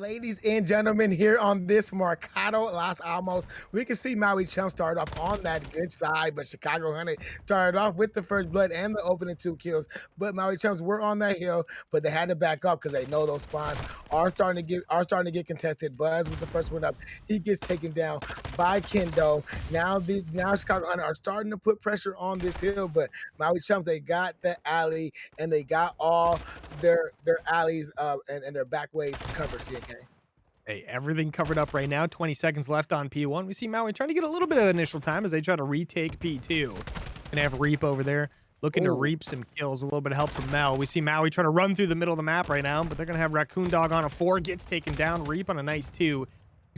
ladies and gentlemen, here on this Mercado Las Alamos, we can see Maui Chums start off on that good side, but Chicago Hunted started off with the first blood and the opening 2 kills. But Maui Chums were on that hill, but they had to back up because they know those spawns are starting to get contested. Buzz was the first one up. He gets taken down by Kendo. Now Chicago Hunted are starting to put pressure on this hill, but Maui Chums, they got the alley and they got all their alleys and their back ways covered, CK. Hey, everything covered up right now. 20 seconds left on P1. We see Maui trying to get a little bit of initial time as they try to retake P2. Gonna have Reap over there looking to reap some kills with a little bit of help from Mel. We see Maui trying to run through the middle of the map right now, but they're gonna have Raccoon Dog on a 4, gets taken down. Reap on a nice 2.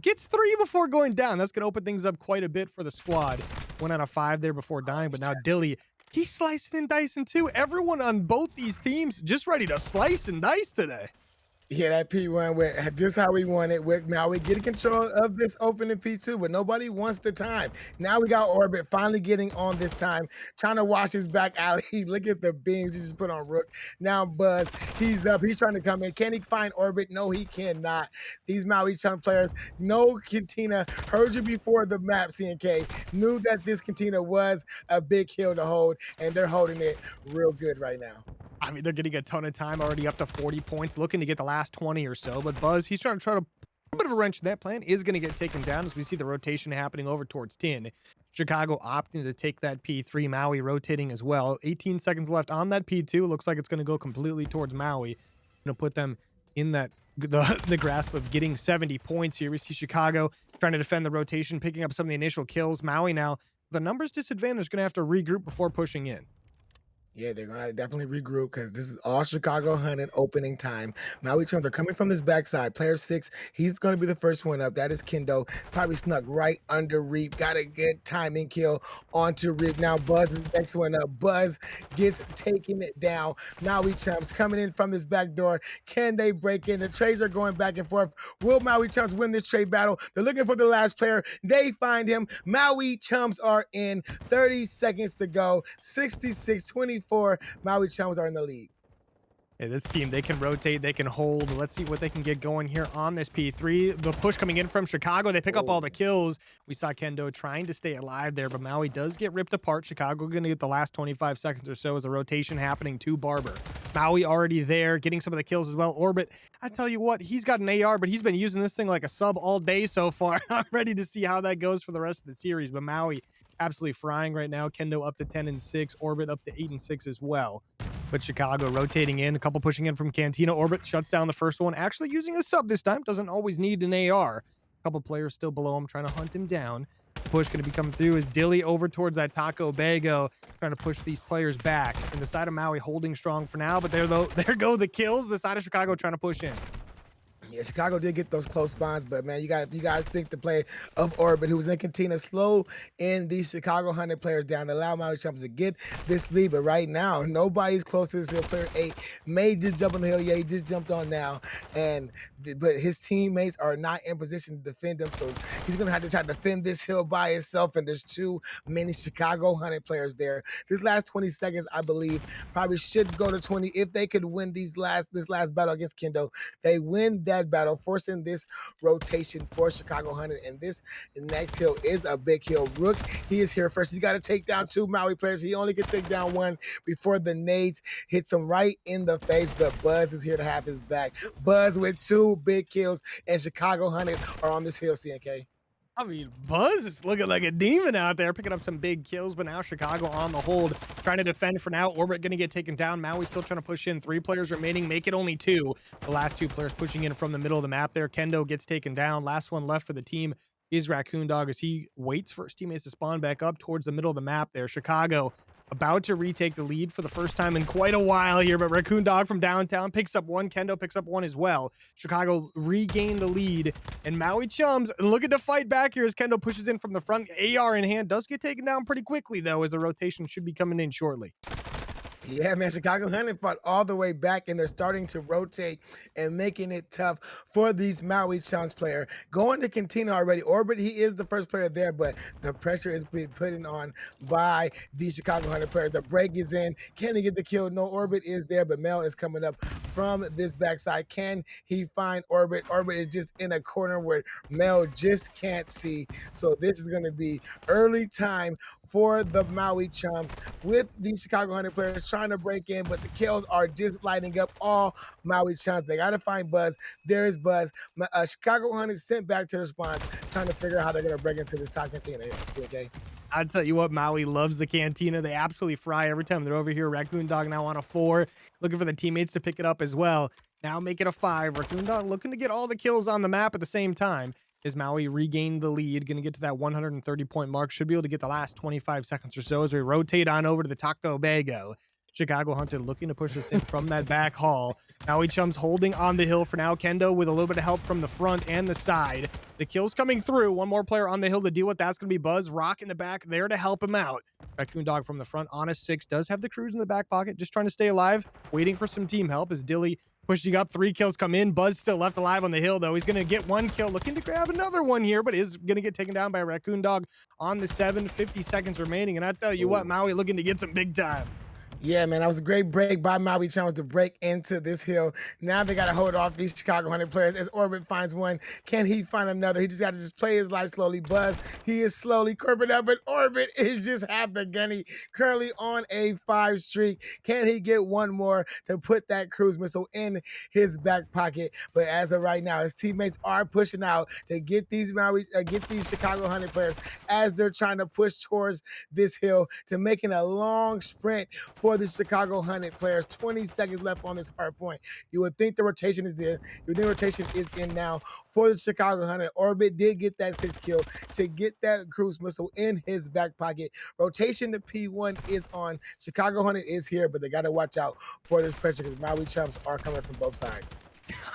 Gets 3 before going down. That's gonna open things up quite a bit for the squad. 1 out of 5 there before dying, but now Dilly, he's slicing and dicing too. Everyone on both these teams just ready to slice and dice today. Yeah, that P1 went just how we wanted. With Maui getting control of this opening P2, but nobody wants the time. Now we got Orbit finally getting on this time, trying to watch his back alley. Look at the beams he just put on Rook. Now Buzz, he's up. He's trying to come in. Can he find Orbit? No, he cannot. These Maui Chum players, no Cantina, heard you before the map, CNK, knew that this Cantina was a big hill to hold, and they're holding it real good right now. I mean, they're getting a ton of time, already up to 40 points, looking to get the last 20 or so. But Buzz, he's trying to put a bit of a wrench in that plan, is going to get taken down as we see the rotation happening over towards Tin. Chicago opting to take that P3, Maui rotating as well. 18 seconds left on that P2. Looks like it's going to go completely towards Maui. Going to put them in that the grasp of getting 70 points here. We see Chicago trying to defend the rotation, picking up some of the initial kills. Maui now, the numbers disadvantage, going to have to regroup before pushing in. Yeah, they're gonna definitely regroup because this is all Chicago Hunted opening time. Maui Chums are coming from this backside. Player 6, he's gonna be the first one up. That is Kendo. Probably snuck right under Reap. Got a good timing kill onto Reap. Now Buzz is the next one up. Buzz gets taking it down. Maui Chums coming in from this back door. Can they break in? The trades are going back and forth. Will Maui Chums win this trade battle? They're looking for the last player. They find him. Maui Chums are in. 30 seconds to go. 66-24. Maui Chums are in the lead. Hey, this team, they can rotate, they can hold. Let's see what they can get going here on this P3. The push coming in from Chicago. They pick up all the kills. We saw Kendo trying to stay alive there, but Maui does get ripped apart. Chicago going to get the last 25 seconds or so as a rotation happening to Barber. Maui already there, getting some of the kills as well. Orbit, I tell you what, he's got an AR, but he's been using this thing like a sub all day so far. I'm ready to see how that goes for the rest of the series, but Maui absolutely frying right now. Kendo up to 10-6, Orbit up to 8-6 as well. But Chicago rotating in, a couple pushing in from Cantina. Orbit shuts down the first one, actually using a sub this time. Doesn't always need an AR. A couple players still below him trying to hunt him down. Push going to be coming through as Dilly over towards that Taco Bago, trying to push these players back. And the side of Maui holding strong for now, but there go the kills. The side of Chicago trying to push in. Yeah, Chicago did get those close spawns, but man, you got to think the play of Orbit, who was in Cantina, slow in these Chicago Hunted players down to allow Maui Chums to get this lead. But right now, nobody's close to this hill. Player 8 may just jump on the hill. Yeah, he just jumped on now, but his teammates are not in position to defend him, so he's gonna have to try to defend this hill by himself. And there's too many Chicago Hunted players there. This last 20 seconds, I believe, probably should go to 20 if they could win this last battle against Kendo. They win that battle, forcing this rotation for Chicago Hunted. And this next hill is a big hill. Rook, he is here first. He's got to take down 2 Maui players. He only can take down 1 before the nades hits him right in the face. But Buzz is here to have his back. Buzz with 2 big kills, and Chicago Hunted are on this hill, CNK. I mean, Buzz is looking like a demon out there, picking up some big kills, but now Chicago on the hold, trying to defend for now. Orbit going to get taken down. Maui still trying to push in. 3 players remaining, make it only 2. The last 2 players pushing in from the middle of the map there. Kendo gets taken down. Last one left for the team is Raccoon Dog as he waits for his teammates to spawn back up towards the middle of the map there. Chicago about to retake the lead for the first time in quite a while here, but Raccoon Dog from downtown picks up 1. Kendo picks up 1 as well. Chicago regained the lead, and Maui Chums looking to fight back here as Kendo pushes in from the front. AR in hand, does get taken down pretty quickly, though, as the rotation should be coming in shortly. Yeah, man, Chicago Hunting fought all the way back, and they're starting to rotate and making it tough for these Maui Chums player. Going to Cantina already. Orbit, he is the first player there, but the pressure is being put in on by the Chicago Hunting player. The break is in. Can he get the kill? No, Orbit is there, but Mel is coming up from this backside. Can he find Orbit? Orbit is just in a corner where Mel just can't see. So this is going to be early time for the Maui Chums with the Chicago Hunter players trying to break in, but the kills are just lighting up all Maui Chums. They got to find Buzz. There is Buzz. Chicago Hunter sent back to the response, trying to figure out how they're going to break into this top container. Okay. I'll tell you what, Maui loves the cantina. They absolutely fry every time they're over here. Raccoon Dog now on a 4, looking for the teammates to pick it up as well. Now make it a 5. Raccoon Dog looking to get all the kills on the map at the same time. As Maui regained the lead, going to get to that 130-point mark. Should be able to get the last 25 seconds or so as we rotate on over to the Taco Bago. Chicago Hunter looking to push us in from that back hall. Maui Chums holding on the hill for now. Kendo with a little bit of help from the front and the side. The kills coming through. One more player on the hill to deal with. That's going to be Buzz. Rock in the back there to help him out. Raccoon Dog from the front on a 6. Does have the cruise in the back pocket. Just trying to stay alive. Waiting for some team help as Dilly pushing up. 3 kills come in. Buzz still left alive on the hill, though. He's going to get 1 kill. Looking to grab another one here, but is going to get taken down by Raccoon Dog on the 7. 50 seconds remaining. And I tell you what, Maui looking to get some big time. Yeah, man, that was a great break by Maui Chums to break into this hill. Now they got to hold off these Chicago Hunter players as Orbit finds one. Can he find another? He just got to just play his life slowly. Buzz, he is slowly curving up, but Orbit is just half the gunny, currently on a 5 streak. Can he get one more to put that cruise missile in his back pocket? But as of right now, his teammates are pushing out to get these Chicago Hunter players as they're trying to push towards this hill to making a long sprint for the Chicago Hunted players. 20 seconds left on this hard point. You would think the rotation is in. You would think rotation is in now for the Chicago Hunted. Orbit did get that 6 kill to get that cruise missile in his back pocket. Rotation to P1 is on. Chicago Hunted is here, but they got to watch out for this pressure because Maui Chums are coming from both sides.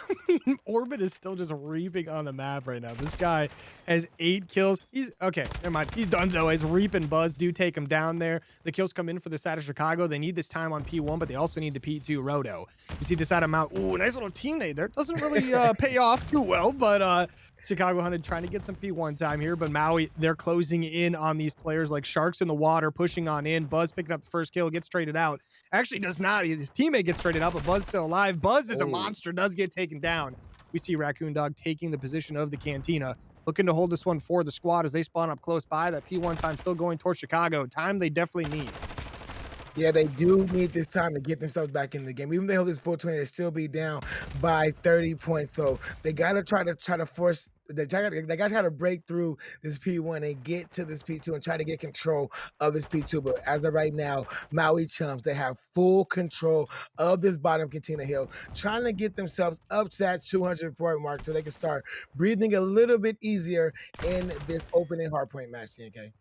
I mean, Orbit is still just reaping on the map right now. This guy has 8 kills. He's okay. Never mind. He's donezo. He's reaping. Buzz do take him down there. The kills come in for the side of Chicago. They need this time on P1, but they also need the P2 Roto. You see this side of Mount. Ooh, nice little teammate there. Doesn't really pay off too well, but Chicago Hunted trying to get some P1 time here, but Maui, they're closing in on these players like sharks in the water, pushing on in. Buzz picking up the first kill, gets traded out. Actually does not. His teammate gets traded out, but Buzz still alive. Buzz is a monster, does get taken down. We see Raccoon Dog taking the position of the Cantina, looking to hold this one for the squad as they spawn up close by. That P1 time still going towards Chicago. Time they definitely need. Yeah, they do need this time to get themselves back in the game. Even if they hold this full 20, they still be down by 30 points. So they gotta try to force. They gotta try to break through this P1 and get to this P2 and try to get control of this P2. But as of right now, Maui Chums, they have full control of this bottom Cantina Hill, trying to get themselves up to that 200-point mark so they can start breathing a little bit easier in this opening hardpoint match, TNK.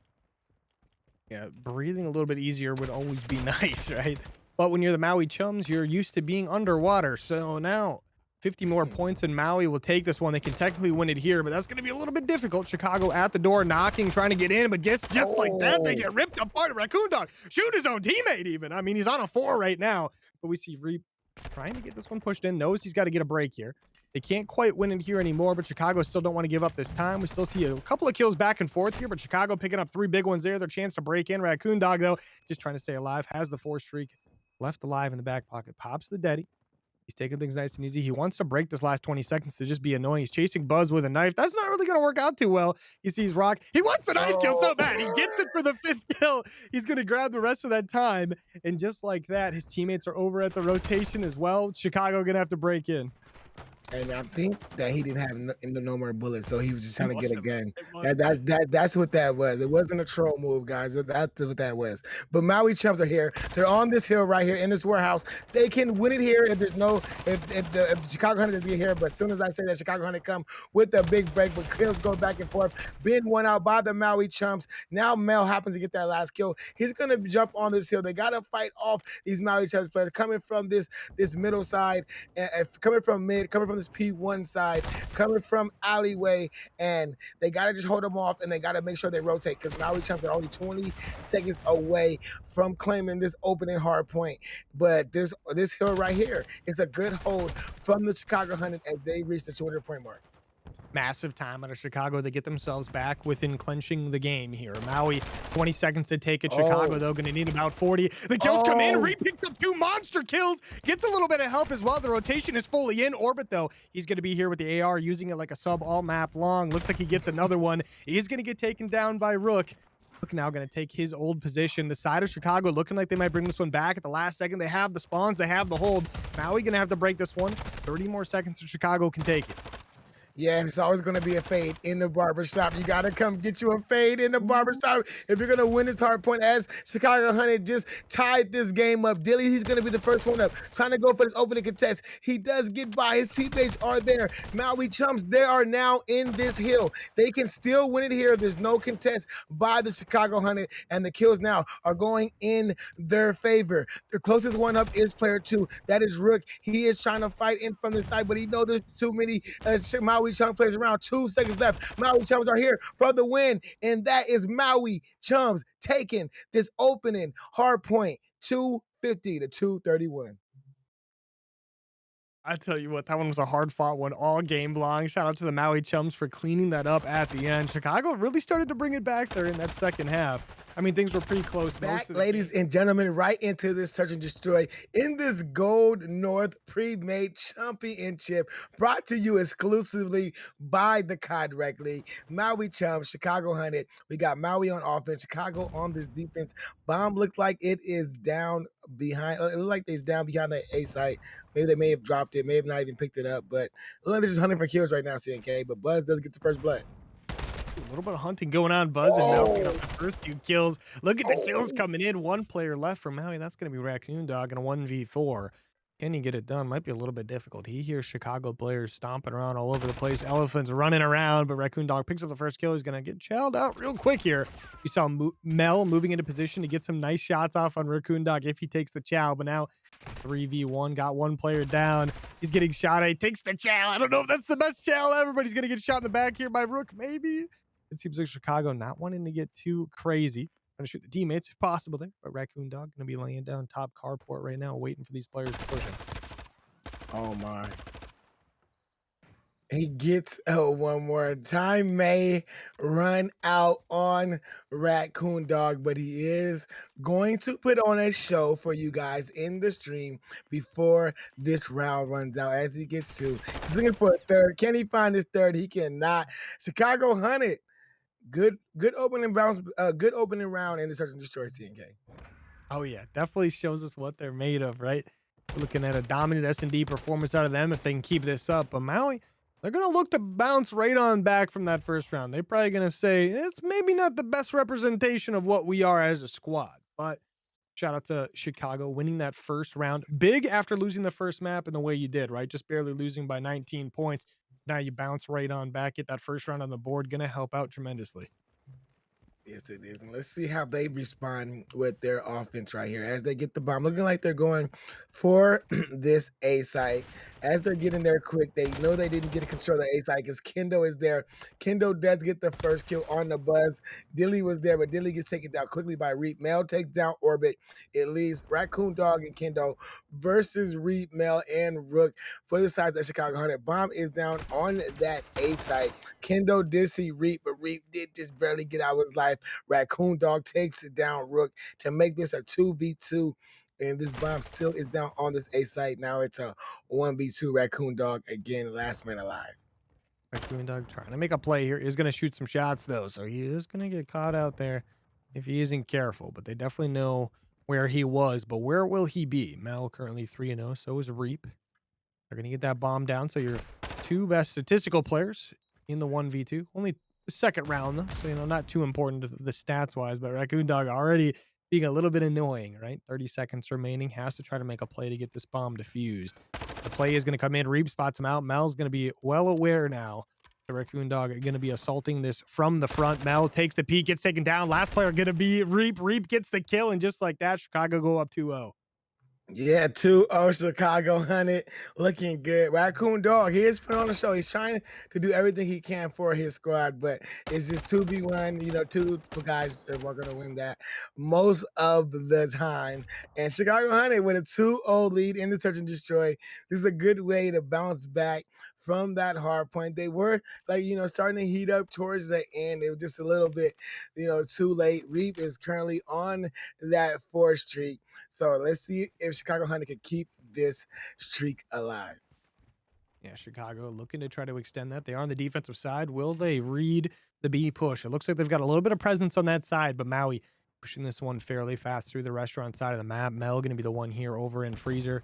Yeah, breathing a little bit easier would always be nice, right? But when you're the Maui Chums, you're used to being underwater. So now 50 more points and Maui will take this one. They can technically win it here, but that's going to be a little bit difficult. Chicago at the door, knocking, trying to get in, but just like that, they get ripped apart. Raccoon Dog shoot his own teammate even. I mean, he's on a 4 right now, but we see Reap trying to get this one pushed in, knows he's got to get a break here. They can't quite win it here anymore, but Chicago still don't want to give up this time. We still see a couple of kills back and forth here, but Chicago picking up 3 big ones there. Their chance to break in. Raccoon Dog, though, just trying to stay alive, has the 4 streak left alive in the back pocket. Pops the Deddy. He's taking things nice and easy. He wants to break this last 20 seconds to just be annoying. He's chasing Buzz with a knife. That's not really going to work out too well. He sees Rock. He wants the knife kill so bad. He gets it for the 5th kill. He's going to grab the rest of that time. And just like that, his teammates are over at the rotation as well. Chicago going to have to break in. And I think that he didn't have no more bullets, so he was just trying to get a gun. That's what that was. It wasn't a troll move, guys. That's what that was. But Maui Chums are here. They're on this hill right here in this warehouse. They can win it here if there's no if the Chicago Hunter doesn't get here. But as soon as I say that, Chicago Hunter come with a big break, but kills go back and forth. Been one out by the Maui Chums. Now Mel happens to get that last kill. He's gonna jump on this hill. They gotta fight off these Maui Chums players coming from this middle side, coming from mid, coming from from this P1 side, coming from alleyway, and they got to just hold them off, and they got to make sure they rotate because Maui Chums are only 20 seconds away from claiming this opening hard point. But this hill right here is a good hold from the Chicago 100 as they reach the 200-point mark. Massive time out of Chicago. They get themselves back within clinching the game here. Maui, 20 seconds to take it. Chicago, though, going to need about 40. The kills come in. Reap picks up 2 monster kills. Gets a little bit of help as well. The rotation is fully in. Orbit, though, he's going to be here with the AR, using it like a sub all map long. Looks like he gets another one. He's going to get taken down by Rook. Rook now going to take his old position. The side of Chicago looking like they might bring this one back at the last second. They have the spawns. They have the hold. Maui going to have to break this one. 30 more seconds and Chicago can take it. Yeah, and it's always going to be a fade in the barbershop. You got to come get you a fade in the barbershop if you're going to win this hard point. As Chicago 100 just tied this game up, Dilly, he's going to be the first one up, trying to go for this opening contest. He does get by. His teammates are there. Maui Chums, they are now in this hill. They can still win it here. There's no contest by the Chicago 100, and the kills now are going in their favor. The closest one up is player 2. That is Rook. He is trying to fight in from the side, but he knows there's too many Maui Chums players around. 2 seconds left. Maui Chums are here for the win, and that is Maui Chums taking this opening hard point, 250 to 231. I tell you what, that one was a hard fought one all game long. Shout out to the Maui Chums for cleaning that up at the end. Chicago really started to bring it back there in that second half. I mean, things were pretty close. Back, ladies and gentlemen, right into this Search and Destroy in this Gold North Premade Championship, brought to you exclusively by the COD Rec League. Maui Chums, Chicago 100. We got Maui on offense, Chicago on this defense. Bomb looks like it is down behind. It looks like it's down behind the A site. Maybe they may have dropped it, may have not even picked it up, but they're just hunting for kills right now, CNK. But Buzz does get the first blood. A little bit of hunting going on, Buzz, and Maui picking up the first 2 kills. Look at the kills coming in. 1 player left for Maui. That's going to be Raccoon Dog in a 1v4. Can he get it done? Might be a little bit difficult. He hears Chicago players stomping around all over the place. Elephants running around, but Raccoon Dog picks up the first kill. He's going to get chowed out real quick here. We saw Mel moving into position to get some nice shots off on Raccoon Dog if he takes the chow, but now 3v1, got 1 player down. He's getting shot at. He takes the chow. I don't know if that's the best chow ever, but he's going to get shot in the back here by Rook, maybe. It seems like Chicago not wanting to get too crazy. Trying to shoot the teammates if possible there. But Raccoon Dog going to be laying down top carport right now, waiting for these players to push him. Oh, my. He gets one more. Time may run out on Raccoon Dog, but he is going to put on a show for you guys in the stream before this round runs out. As he gets 2, he's looking for a third. Can he find his third? He cannot. Chicago 100. Good opening bounce. Good opening round in the Search and Destroy, CNK. Oh yeah, definitely shows us what they're made of, right? We're looking at a dominant S&D performance out of them if they can keep this up. But Maui, they're going to look to bounce right on back from that first round. They're probably going to say it's maybe not the best representation of what we are as a squad. But shout out to Chicago winning that first round. Big after losing the first map in the way you did, right? Just barely losing by 19 points. Now you bounce right on back, get that first round on the board. Going to help out tremendously. Yes, it is. And let's see how they respond with their offense right here as they get the bomb. Looking like they're going for this A site. As they're getting there quick, they know they didn't get control of the A site because Kendo is there. Kendo does get the first kill on the Buzz. Dilly was there, but Dilly gets taken down quickly by Reap. Mel takes down Orbit. It leaves Raccoon Dog and Kendo versus Reap, Mel, and Rook for the sides of Chicago 100. Bomb is down on that A site. Kendo did see Reap, but Reap did just barely get out of his life. Raccoon Dog takes it down Rook to make this a 2v2. And this bomb still is down on this A site. Now it's a 1v2. Raccoon Dog again, last man alive. Raccoon Dog trying to make a play here. He's going to shoot some shots though, so he is going to get caught out there if he isn't careful. But they definitely know where he was. But where will he be? Mel currently 3-0. So is Reap. They're going to get that bomb down. So your 2 best statistical players in the 1v2. Only the second round though, so not too important to the stats wise. But Raccoon Dog already being a little bit annoying, right? 30 seconds remaining. Has to try to make a play to get this bomb defused. The play is going to come in. Reap spots him out. Mel's going to be well aware now. The Raccoon Dog going to be assaulting this from the front. Mel takes the peek, gets taken down. Last player going to be Reap. Reap gets the kill, and just like that, Chicago go up 2-0. Yeah, 2-0 Chicago Hunted, looking good. Raccoon Dog, he is put on the show. He's trying to do everything he can for his squad, but it's just 2v1. You know, two guys are going to win that most of the time. And Chicago Hunted with a 2-0 lead in the Search and Destroy. This is a good way to bounce back from that hard point. They were like, starting to heat up towards the end. It was just a little bit, too late. Reap is currently on that 4th streak. So let's see if Chicago Hunter can keep this streak alive. Yeah, Chicago looking to try to extend that. They are on the defensive side. Will they read the B push? It looks like they've got a little bit of presence on that side, but Maui pushing this one fairly fast through the restaurant side of the map. Mel going to be the one here over in Freezer.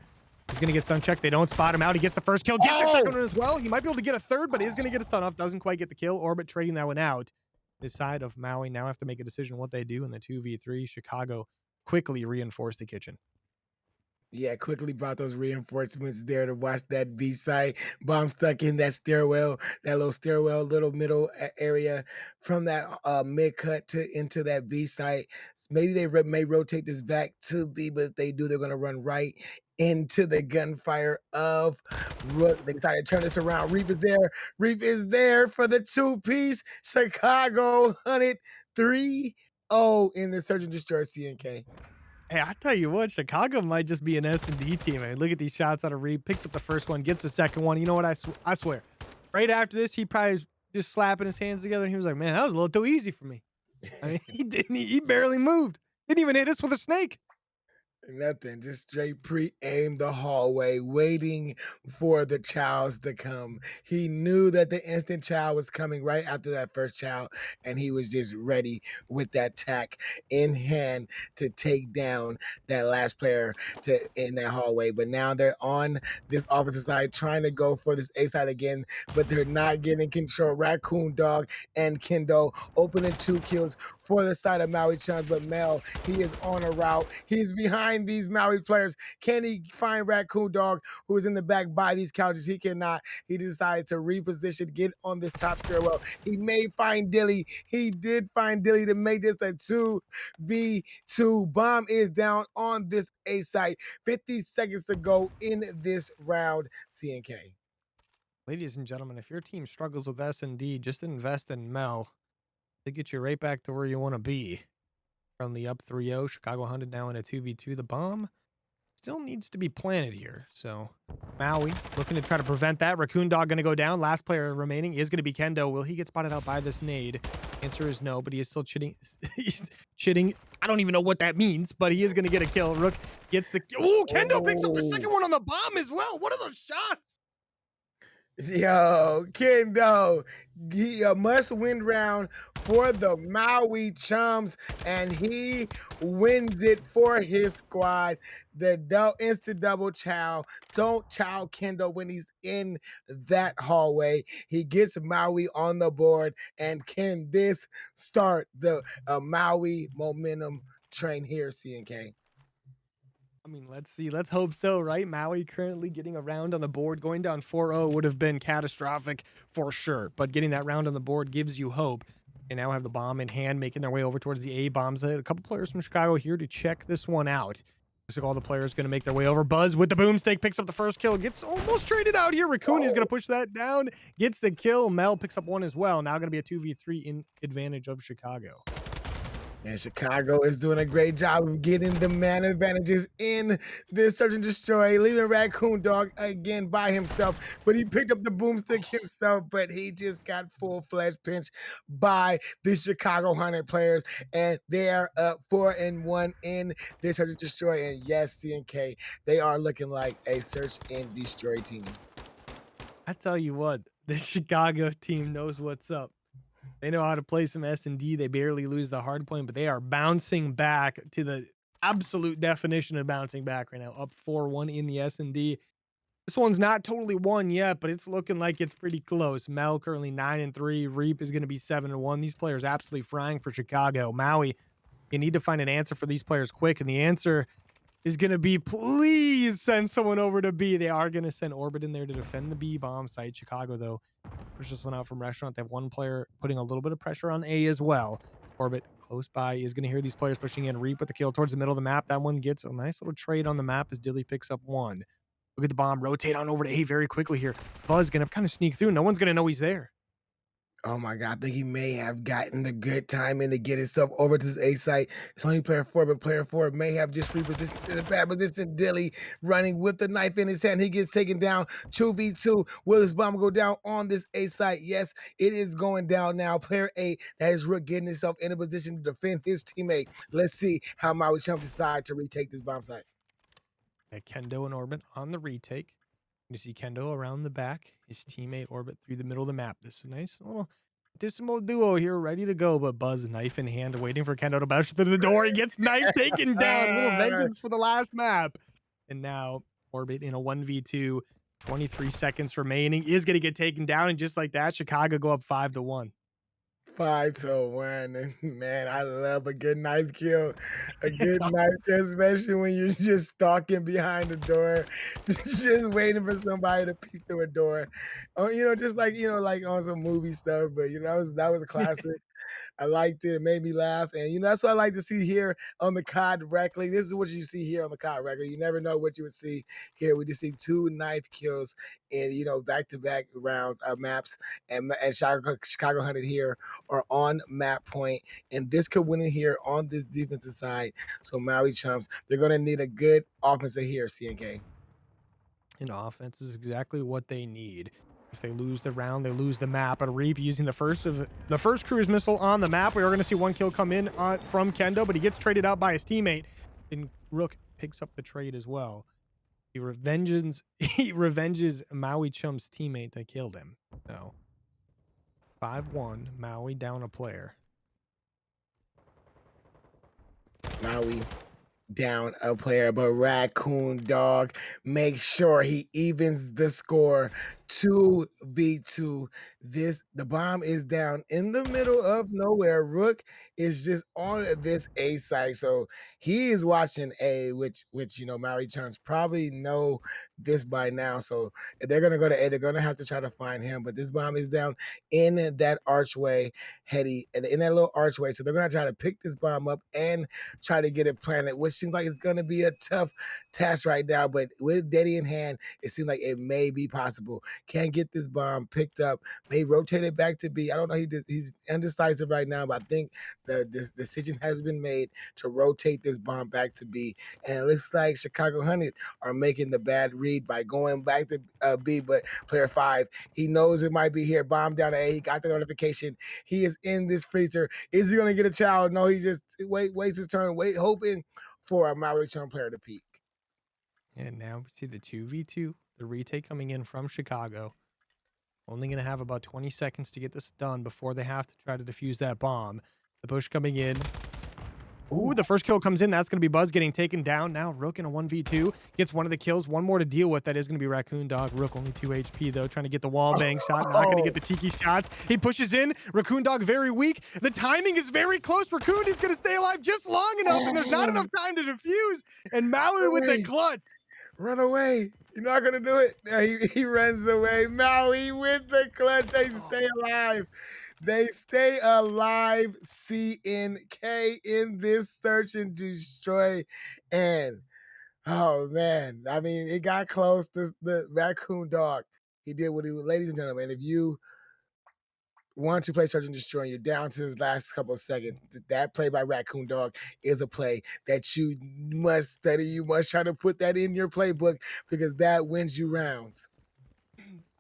He's going to get stun checked. They don't spot him out. He gets the first kill, gets the second one as well. He might be able to get a third, but is going to get a stun off. Doesn't quite get the kill. Orbit trading that one out. This side of Maui now have to make a decision what they do in the 2v3. Chicago quickly reinforce the kitchen. Yeah, quickly brought those reinforcements there to watch that B site. Bomb stuck in that stairwell, that little stairwell, little middle area from that mid cut to into that B site. Maybe they may rotate this back to B, but if they do, they're going to run right into the gunfire of Rook. They decided to turn this around. Reap is there. Reap is there for the 2-piece. Chicago Hunted 3-0 in the Search and Destroy CNK. Hey, I tell you what, Chicago might just be an S&D team. I mean, look at these shots out of Reed. Picks up the first one, gets the second one. You know what? I swear. Right after this, he probably was just slapping his hands together, and he was like, man, that was a little too easy for me. I mean, he barely moved. Didn't even hit us with a snake. Nothing, just straight pre-aimed the hallway, waiting for the chows to come. He knew that the instant chow was coming right after that first chow, and he was just ready with that tack in hand to take down that last player in that hallway. But now they're on this opposite side, trying to go for this A side again, but they're not getting control. Raccoon Dog and Kendo opening 2 kills for the side of Maui Chums, but Mel, he is on a route. He's behind these Maui players. Can he find Raccoon Dog, who is in the back by these couches? He cannot. He decided to reposition, get on this top stairwell. He may find Dilly. He did find Dilly to make this a 2v2. Bomb is down on this A site. 50 seconds to go in this round, CNK. Ladies and gentlemen, if your team struggles with S&D, just invest in Mel to get you right back to where you want to be. From the up 3-0, Chicago Hunted now in a 2v2. The bomb still needs to be planted here. So Maui looking to try to prevent that. Raccoon Dog going to go down. Last player remaining is going to be Kendo. Will he get spotted out by this nade? Answer is no, but he is still chitting. He's chitting. I don't even know what that means, but he is going to get a kill. Rook gets the... Oh, Kendo picks up the second one on the bomb as well. What are those shots? Yo, Kendo, a must-win round for the Maui Chums, and he wins it for his squad. The instant double chow. Don't chow Kendo when he's in that hallway. He gets Maui on the board, and can this start the Maui momentum train here, CNK? I mean, let's see. Let's hope so, right? Maui currently getting a round on the board. Going down 4-0 would have been catastrophic for sure, but getting that round on the board gives you hope. They now have the bomb in hand, making their way over towards the A bombs. A couple players from Chicago here to check this one out. Looks like all the players going to make their way over. Buzz with the boomstick picks up the first kill. Gets almost traded out here. Raccoon is going to push that down. Gets the kill. Mel picks up one as well. Now going to be a 2v3 in advantage of Chicago. And Chicago is doing a great job of getting the man advantages in this Search and Destroy, leaving Raccoon Dog again by himself. But he picked up the boomstick himself, but he just got full-fledged pinched by the Chicago Hunted players. And they are up 4-1 in this Search and Destroy. And yes, CNK, they are looking like a Search and Destroy team. I tell you what, the Chicago team knows what's up. They know how to play some S&D. They barely lose the hard point, but they are bouncing back to the absolute definition of bouncing back right now. Up 4-1 in the S&D. This one's not totally won yet, but it's looking like it's pretty close. Mel currently 9-3. Reap is going to be 7-1. These players absolutely frying for Chicago. Maui, you need to find an answer for these players quick, and the answer is going to be, please send someone over to B. They are going to send Orbit in there to defend the B bomb site. Chicago, though, push this one out from Restaurant. They have one player putting a little bit of pressure on A as well. Orbit close by is going to hear these players pushing in. Reap with the kill towards the middle of the map. That one gets a nice little trade on the map as Dilly picks up one. Look at the bomb. Rotate on over to A very quickly here. Buzz going to kind of sneak through. No one's going to know he's there. Oh my God, I think he may have gotten the good timing to get himself over to this A site. It's only player four, but player four may have just repositioned to the bad position. Dilly running with the knife in his hand. He gets taken down 2v2. Will his bomb go down on this A site? Yes, it is going down now. Player A, that is Rook getting himself in a position to defend his teammate. Let's see how Maui Chums decide to retake this bomb site. Kendo and Orbit on the retake. You see Kendo around the back, his teammate Orbit through the middle of the map. This is a nice little dismal duo here, ready to go, but Buzz, knife in hand, waiting for Kendo to bash through the door. He gets knife taken down. Little vengeance for the last map. And now Orbit in a 1v2, 23 seconds remaining, is going to get taken down. And just like that, Chicago go up 5-1. 5-1. Man, I love a good knife kill. A It's good knife awesome. kill, especially when you're just stalking behind the door, just waiting for somebody to peek through a door. Oh, just like, like on some movie stuff, but that was a classic. I liked it. It made me laugh. And that's what I like to see here on the COD directly. This is what you see here on the COD regularly. You never know what you would see here. We just see two knife kills in back-to-back rounds of maps, and Chicago Hunted here are on map point, and this could win it here on this defensive side. So Maui Chumps, they're gonna need a good offensive here, CNK. And offense is exactly what they need. If they lose the round, they lose the map. But Reap using the first cruise missile on the map. We are going to see one kill come in from Kendo, but he gets traded out by his teammate. And Rook picks up the trade as well. He revenges Maui Chum's teammate that killed him. So 5-1, Maui down a player. Maui down a player, but Raccoon Dog makes sure he evens the score 2v2. The bomb is down in the middle of nowhere. Rook is just on this A site, so he is watching A, which Maui Chums probably know this by now. So if they're gonna go to A, they're gonna have to try to find him. But this bomb is down in that archway, in that little archway. So they're gonna try to pick this bomb up and try to get it planted, which seems like it's going to be a tough task right now. But with Daddy in hand, it seems like it may be possible. Can't get this bomb picked up, may rotate it back to B. I don't know. He's indecisive right now, but I think this decision has been made to rotate this bomb back to B. And it looks like Chicago Hunted are making the bad read by going back to B. But player 5, he knows it might be here. Bomb down to A. He got the notification. He is in this freezer. Is he going to get a child? No, he just waits his turn, hoping for a Maui Chum player to peak. And now we see the 2v2, the retake coming in from Chicago. Only going to have about 20 seconds to get this done before they have to try to defuse that bomb. The push coming in. Ooh, the first kill comes in. That's going to be Buzz getting taken down. Now Rook in a 1v2 gets one of the kills. One more to deal with. That is going to be Raccoon Dog. Rook only 2 HP though, trying to get the wall bang shot. Not going to get the cheeky shots. He pushes in. Raccoon Dog very weak. The timing is very close. Raccoon is going to stay alive just long enough, and there's not enough time to defuse. And Maui with the clutch. Run away. You're not going to do it. No, he runs away. Maui with the clutch. They stay alive. They stay alive, CNK, in this search and destroy. And, oh, man, I mean, it got close. The Raccoon Dog, he did what he would. Ladies and gentlemen, if you want to play search and destroy and you're down to his last couple of seconds, that play by Raccoon Dog is a play that you must study. You must try to put that in your playbook because that wins you rounds.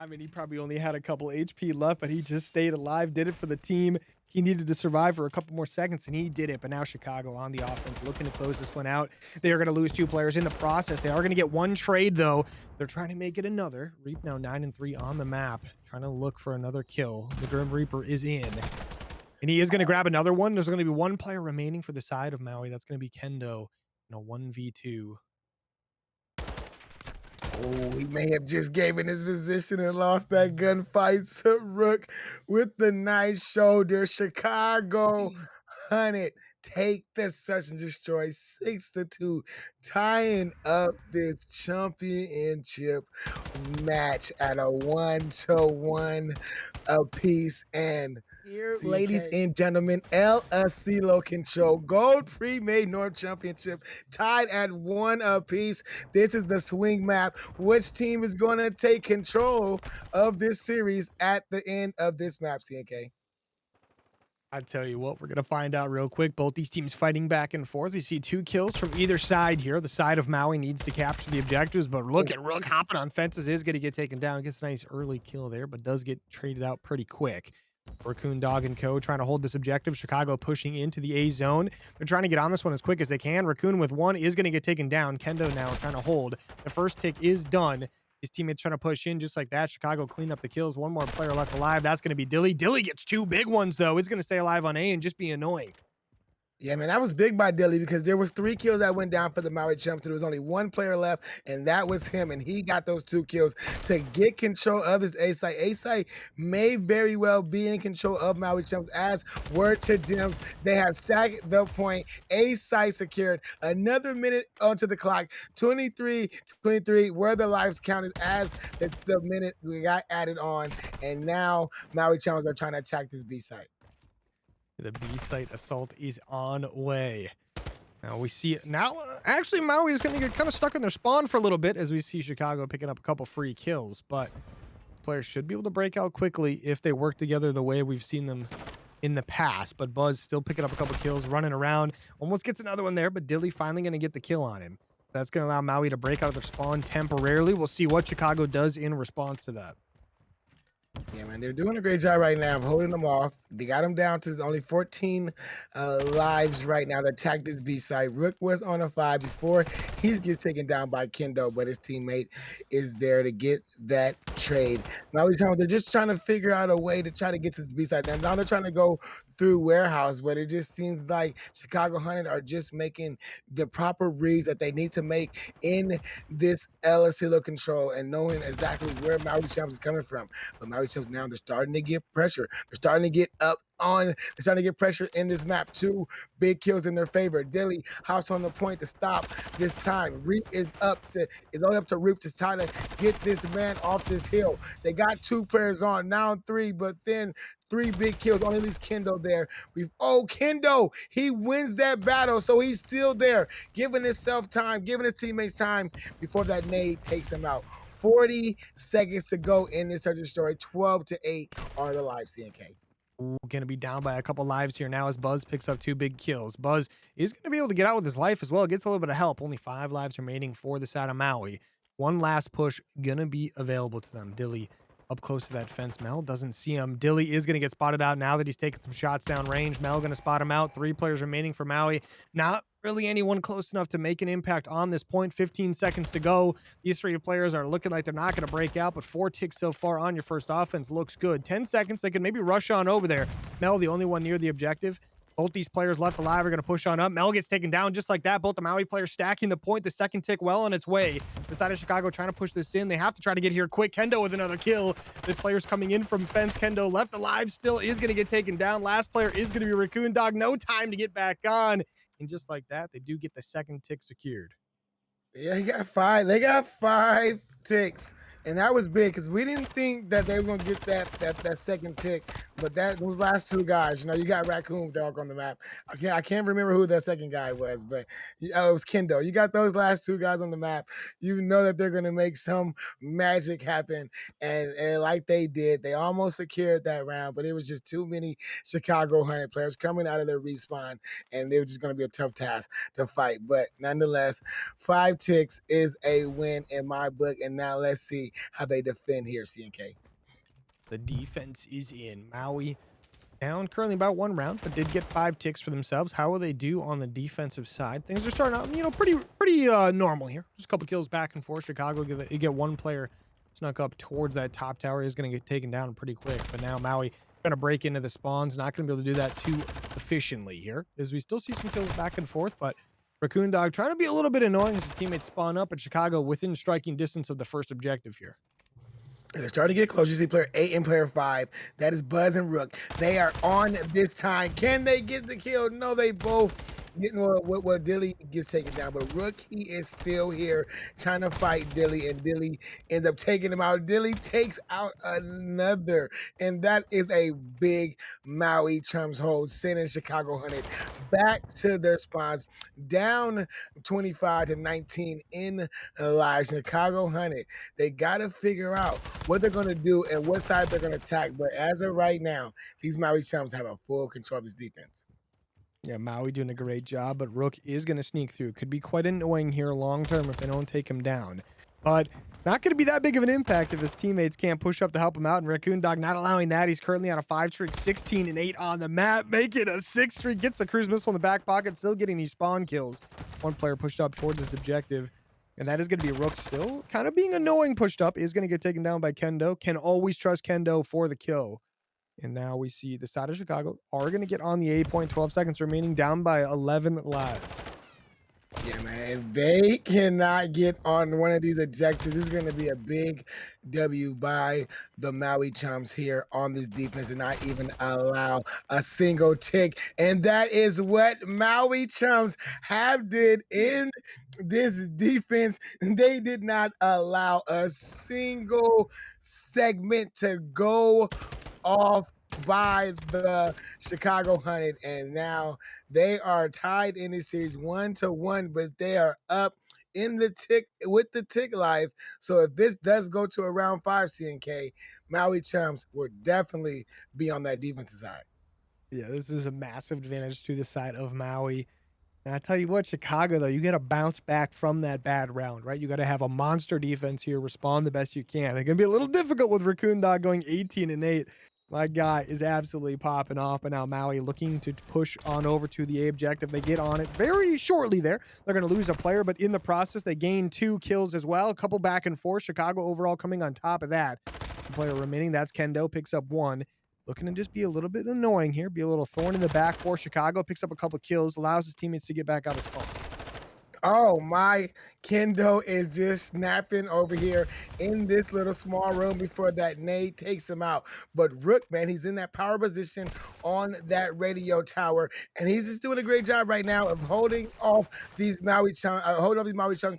I mean, he probably only had a couple HP left, but he just stayed alive, did it for the team. He needed to survive for a couple more seconds, and he did it. But now Chicago on the offense, looking to close this one out. They are going to lose 2 players in the process. They are going to get 1 trade, though. They're trying to make it another. Reap now 9-3 on the map, trying to look for another kill. The Grim Reaper is in, and he is going to grab another one. There's going to be 1 player remaining for the side of Maui. That's going to be Kendo in a 1v2. Oh, he may have just given his position and lost that gunfight to Rook with the nice shoulder. Chicago Hunted take the search and destroy 6-2, tying up this championship match at a 1-1 apiece. And Here, ladies CNK. and gentlemen, LSCLO Control Gold Premade North Championship tied at 1 apiece. This is the swing map. Which team is going to take control of this series at the end of this map, CNK? I tell you what, we're going to find out real quick. Both these teams fighting back and forth. We see 2 kills from either side here. The side of Maui needs to capture the objectives, but look at Rook hopping on fences, is going to get taken down. Gets a nice early kill there, but does get traded out pretty quick. Raccoon Dog and Co. trying to hold this objective. Chicago pushing into the A zone. They're trying to get on this one as quick as they can. Raccoon with 1 is going to get taken down. Kendo now trying to hold. The first tick is done. His teammates trying to push in just like that. Chicago clean up the kills. 1 more player left alive. That's going to be Dilly. Dilly gets 2 big ones, though. It's going to stay alive on A and just be annoying. Yeah, man, that was big by Dilly because there was 3 kills that went down for the Maui Chums. There was only 1 player left, and that was him, and he got those 2 kills to get control of this A site. A site may very well be in control of Maui Chums as word to Dims. They have stacked the point. A site secured. Another minute onto the clock. 23 where the lives counted as the minute we got added on, and now Maui Chums are trying to attack this B site. The B site assault is on way. Now we see now actually Maui is going to get kind of stuck in their spawn for a little bit as we see Chicago picking up a couple free kills, but players should be able to break out quickly if they work together the way we've seen them in the past. But Buzz still picking up a couple kills, running around, almost gets another one there, but Dilly finally going to get the kill on him. That's going to allow Maui to break out of their spawn temporarily. We'll see what Chicago does in response to that. Yeah, man, they're doing a great job right now of holding them off. They got them down to only 14 lives right now to attack this B side. Rook was on a 5 before he gets taken down by Kendo, but his teammate is there to get that trade. Now they're just trying to figure out a way to try to get to this B side. Now they're trying to go through warehouse, but it just seems like Chicago Hunted are just making the proper reads that they need to make in this LSCLO control and knowing exactly where Maui Chums is coming from. But Maui Chums now, they're starting to get pressure. They're starting to get up on, they're starting to get pressure in this map. 2 big kills in their favor. Dilly house on the point to stop this time. Reap is only up to Reap to try to get this man off this hill. They got 2 players on, now 3, but then 3 big kills. Only leaves Kendo there. Kendo, he wins that battle, so he's still there, giving himself time, giving his teammates time before that nade takes him out. 40 seconds to go in this search story. 12-8 are the live, CNK. Going to be down by a couple lives here now as Buzz picks up 2 big kills. Buzz is going to be able to get out with his life as well. Gets a little bit of help. Only 5 lives remaining for the side of Maui. 1 last push going to be available to them. Dilly up close to that fence. Mel doesn't see him. Dilly is going to get spotted out now that he's taking some shots down range. Mel going to spot him out. 3 players remaining for Maui. Not really anyone close enough to make an impact on this point. 15 seconds to go. These 3 players are looking like they're not going to break out, but 4 ticks so far on your first offense looks good. 10 seconds. They can maybe rush on over there. Mel, the only one near the objective. Both these players left alive are going to push on up. Mel gets taken down just like that. Both the Maui players stacking the point. The second tick well on its way. The side of Chicago trying to push this in. They have to try to get here quick. Kendo with another kill. The players coming in from fence. Kendo left alive still is going to get taken down. Last player is going to be Raccoon Dog. No time to get back on. And just like that, they do get the second tick secured. Yeah, he got 5. They got 5 ticks. And that was big because we didn't think that they were gonna get that second tick, but those last 2 guys, you got Raccoon Dog on the map. I can't remember who that second guy was, but it was Kendo. You got those last 2 guys on the map. You know that they're gonna make some magic happen, and like they did, they almost secured that round, but it was just too many Chicago Hunted players coming out of their respawn, and it was just gonna be a tough task to fight. But nonetheless, 5 ticks is a win in my book, and now let's see how they defend here, CNK. The defense is in. Maui down currently about 1 round, but did get 5 ticks for themselves. How will they do on the defensive side? Things are starting out, pretty normal here. Just a couple kills back and forth. Chicago, you get 1 player snuck up towards that top tower. Is going to get taken down pretty quick. But now Maui going to break into the spawns. Not going to be able to do that too efficiently here, as we still see some kills back and forth, but Raccoon Dog trying to be a little bit annoying as his teammates spawn up at Chicago within striking distance of the first objective here. They're starting to get close. You see player 8 and player 5. That is Buzz and Rook. They are on this time. Can they get the kill? No, they both Getting what Dilly gets taken down, but Rookie is still here trying to fight Dilly, and Dilly ends up taking him out. Dilly takes out another, and that is a big Maui Chums hold, sending Chicago Hunted back to their spawns, down 25-19 in live. Chicago Hunted, they got to figure out what they're going to do and what side they're going to attack. But as of right now, these Maui Chums have a full control of this defense. Yeah, Maui doing a great job, but Rook is going to sneak through. Could be quite annoying here long term if they don't take him down. But not going to be that big of an impact if his teammates can't push up to help him out. And Raccoon Dog not allowing that. He's currently on a 5 streak, 16-8 on the map. Make it a 6 streak. Gets the cruise missile in the back pocket. Still getting these spawn kills. One player pushed up towards his objective. And that is going to be Rook still kind of being annoying pushed up. Is going to get taken down by Kendo. Can always trust Kendo for the kill. And now we see the side of Chicago are going to get on the 8.12 seconds remaining, down by 11 lives. Yeah, man. If they cannot get on one of these objectives, this is going to be a big W by the Maui Chums here on this defense and not even allow a single tick. And that is what Maui Chums have did in this defense. They did not allow a single segment to go off by the Chicago Hunted, and now they are tied in this series 1-1, but they are up in the tick with the tick life. So if this does go to a round 5 CNK, Maui Chums will definitely be on that defensive side. Yeah, this is a massive advantage to the side of Maui. And I tell you what, Chicago, though, you got to bounce back from that bad round, right? You got to have a monster defense here, respond the best you can. It's going to be a little difficult with Raccoon Dog going 18-8. My guy is absolutely popping off. But now Maui looking to push on over to the A objective. They get on it very shortly there. They're going to lose a player, but in the process, they gain 2 kills as well. A couple back and forth. Chicago overall coming on top of that. The player remaining, that's Kendo, picks up 1. Looking to just be a little bit annoying here, be a little thorn in the back for Chicago. Picks up a couple kills, allows his teammates to get back out of spawn. Oh my, Kendo is just snapping over here in this little small room before that nade takes him out. But Rook, man, he's in that power position on that radio tower, and he's just doing a great job right now of holding off these Maui Chums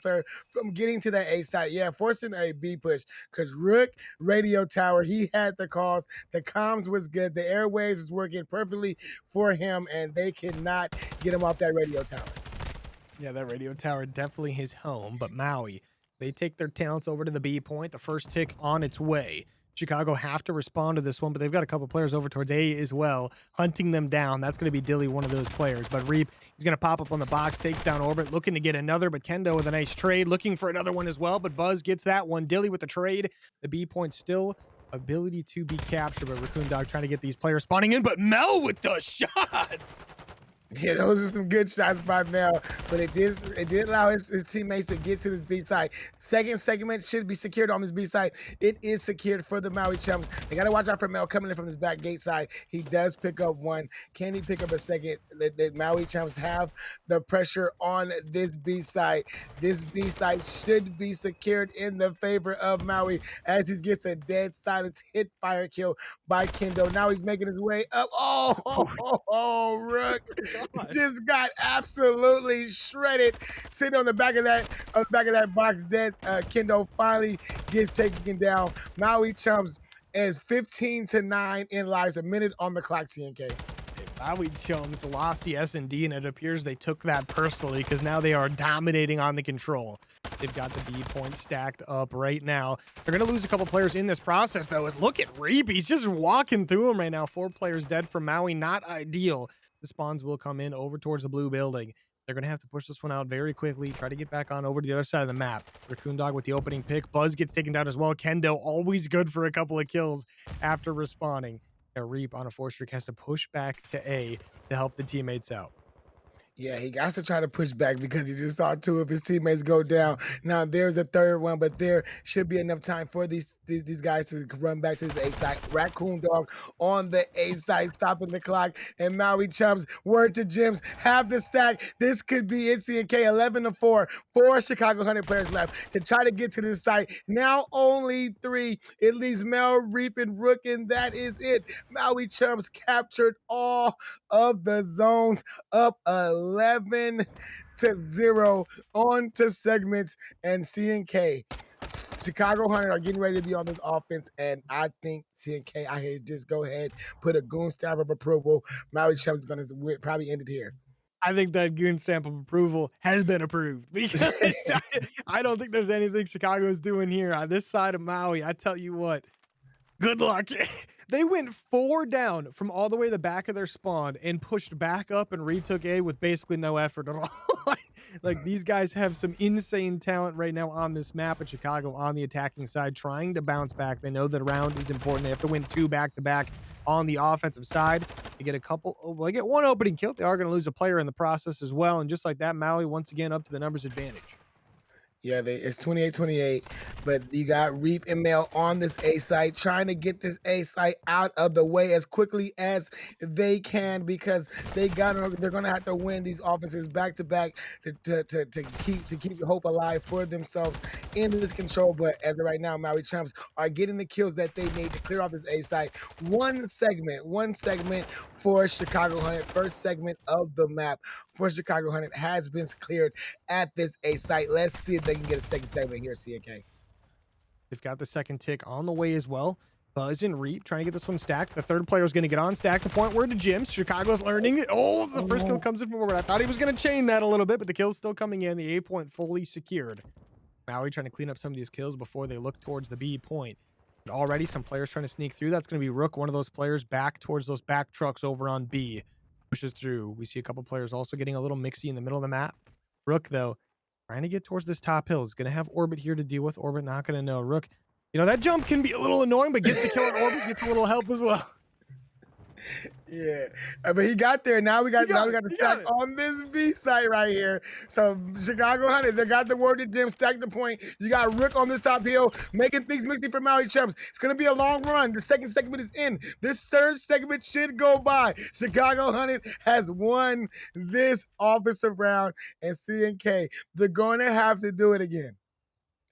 players from getting to that A side. Yeah, forcing a B push because Rook radio tower, he had the calls, the comms was good, the airwaves was working perfectly for him, and they cannot get him off that radio tower. Yeah, that radio tower definitely his home, but Maui, they take their talents over to the B point. The first tick on its way. Chicago have to respond to this one, but they've got a couple players over towards A as well, hunting them down. That's going to be Dilly, one of those players. But Reap, he's going to pop up on the box, takes down Orbit, looking to get another, but Kendo with a nice trade, looking for another one as well, but Buzz gets that one. Dilly with the trade. The B point still ability to be captured, but Raccoon Dog trying to get these players spawning in, but Mel with the shots! Yeah, those are some good shots by Mel, but it did allow his teammates to get to this B side. Second segment should be secured on this B side. It is secured for the Maui Chums. They got to watch out for Mel coming in from this back gate side. He does pick up 1. Can he pick up a second? The Maui Chums have the pressure on this B side. This B side should be secured in the favor of Maui as he gets a dead silence hit fire kill by Kendo. Now he's making his way up. Oh, Rook just got absolutely shredded. Sitting on the back of that box, dead. Kendo finally gets taken down. Maui Chums is 15-9 in lives, a minute on the clock. CNK. Maui Chums lost the S&D, and it appears they took that personally because now they are dominating on the control. They've got the B point stacked up right now. They're going to lose a couple players in this process, though. Look at Reap. He's just walking through them right now. 4 players dead from Maui. Not ideal. The spawns will come in over towards the blue building. They're going to have to push this one out very quickly. Try to get back on over to the other side of the map. Raccoon Dog with the opening pick. Buzz gets taken down as well. Kendo always good for a couple of kills after respawning. Reap on a 4 streak has to push back to A to help the teammates out. Yeah, he got to try to push back because he just saw 2 of his teammates go down. Now there's a third one, but there should be enough time for these these guys to run back to this A side. Raccoon Dog on the A side, stopping the clock. And Maui Chums, word to Gyms, have the stack. This could be it. CNK 11-4. 4 Chicago 100 players left to try to get to this site. Now only 3. It leaves Mel, Reap, and Rook, and that is it. Maui Chums captured all of the zones, up 11-0 on to segments, and CNK. Chicago 100 are getting ready to be on this offense, and I think CNK, I can just go ahead, put a goon stamp of approval. Maui Chums is going to probably end it here. I think that goon stamp of approval has been approved because I don't think there's anything Chicago is doing here on this side of Maui. I tell you what, good luck. They went 4 down from all the way to the back of their spawn and pushed back up and retook A with basically no effort at all. Like these guys have some insane talent right now on this map at Chicago on the attacking side, trying to bounce back. They know that a round is important. They have to win 2 back-to-back on the offensive side. They get a couple, well, they get 1 opening kill. They are going to lose a player in the process as well. And just like that, Maui once again up to the numbers advantage. Yeah, it's 28-28, but you got Reap and Mail on this A site, trying to get this A site out of the way as quickly as they can, because they're gonna have to win these offenses back to back to keep hope alive for themselves in this control. But as of right now, Maui Chumps are getting the kills that they need to clear off this A site. One segment for Chicago 100. First segment of the map for Chicago 100 has been cleared at this A site. Let's see if they can get a second segment here, CNK. They've got the second tick on the way as well. Buzz and Reap trying to get this one stacked. The third player is going to get on stack. The point word to Gyms. Chicago's learning it. Oh, the first kill comes in from over. I thought he was going to chain that a little bit, but the kill's still coming in. The A point fully secured. Maui trying to clean up some of these kills before they look towards the B point. But already some players trying to sneak through. That's going to be Rook, one of those players, back towards those back trucks over on B. Pushes through. We see a couple players also getting a little mixy in the middle of the map. Rook, though, trying to get towards this top hill. Is going to have Orbit here to deal with. Orbit not going to know. Rook, you know, that jump can be a little annoying, but gets the kill on Orbit, gets a little help as well. Yeah, but he got there. Now we got the stack on this B site right here. So Chicago 100, they got the word to Jim, stack the point. You got Rook on this top hill, making things mixy for Maui Chums. It's gonna be a long run. The second segment is in. This third segment should go by. Chicago 100 has won this offensive round, and CNK, they're gonna have to do it again.